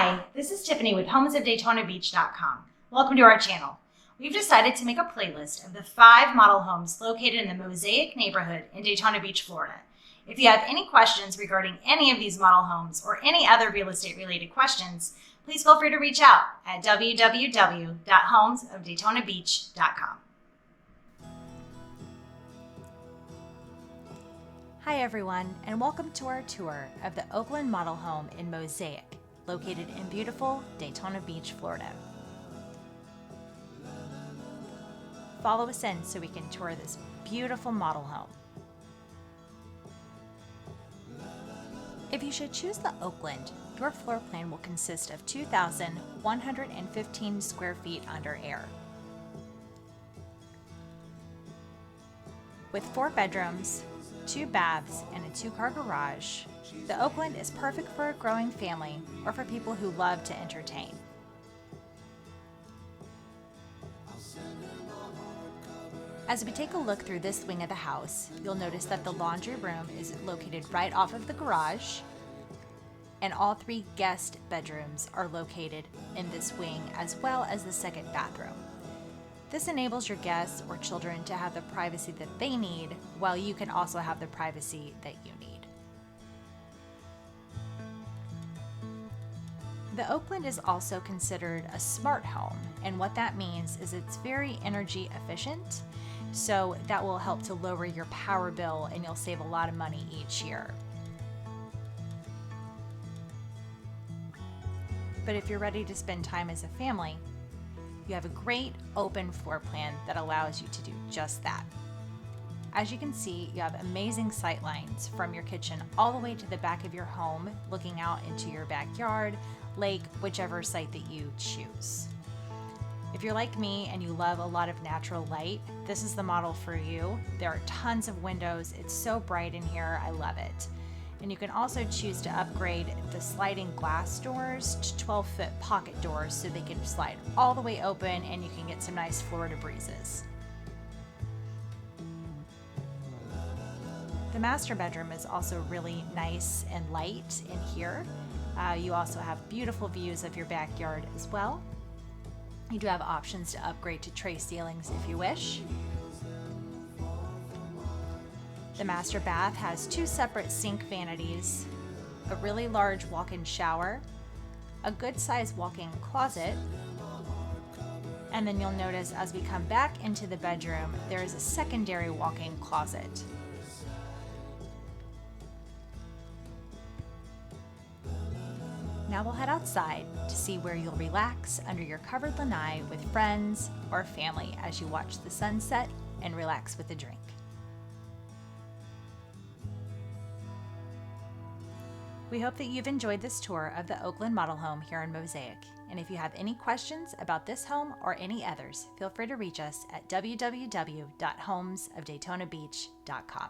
Hi, this is Tiffany with homesofdaytonabeach.com. Welcome to our channel. We've decided to make a playlist of the 5 model homes located in the Mosaic neighborhood in Daytona Beach, Florida. If you have any questions regarding any of these model homes or any other real estate related questions, please feel free to reach out at www.homesofdaytonabeach.com. Hi everyone, and welcome to our tour of the Oakland model home in Mosaic, located in beautiful Daytona Beach, Florida. Follow us in so we can tour this beautiful model home. If you should choose the Oakland, your floor plan will consist of 2,115 square feet under air. With 4 bedrooms, 2 baths, and a 2-car garage, the Oakland is perfect for a growing family or for people who love to entertain. As we take a look through this wing of the house, you'll notice that the laundry room is located right off of the garage, and all 3 guest bedrooms are located in this wing, as well as the 2nd bathroom. This enables your guests or children to have the privacy that they need, while you can also have the privacy that you need. The Oakland is also considered a smart home, and what that means is it's very energy efficient, so that will help to lower your power bill and you'll save a lot of money each year. But if you're ready to spend time as a family, you have a great open floor plan that allows you to do just that. As you can see, you have amazing sight lines from your kitchen all the way to the back of your home, looking out into your backyard, lake, whichever site that you choose. If you're like me and you love a lot of natural light, this is the model for you. There are tons of windows. It's so bright in here. I love it. And you can also choose to upgrade the sliding glass doors to 12-foot pocket doors so they can slide all the way open and you can get some nice Florida breezes. The master bedroom is also really nice and light in here. You also have beautiful views of your backyard as well. You do have options to upgrade to tray ceilings if you wish. The master bath has 2 separate sink vanities, a really large walk-in shower, a good-sized walk-in closet, and then you'll notice as we come back into the bedroom, there is a secondary walk-in closet. Now we'll head outside to see where you'll relax under your covered lanai with friends or family as you watch the sunset and relax with a drink. We hope that you've enjoyed this tour of the Oakland model home here in Mosaic. And if you have any questions about this home or any others, feel free to reach us at www.homesofdaytonabeach.com.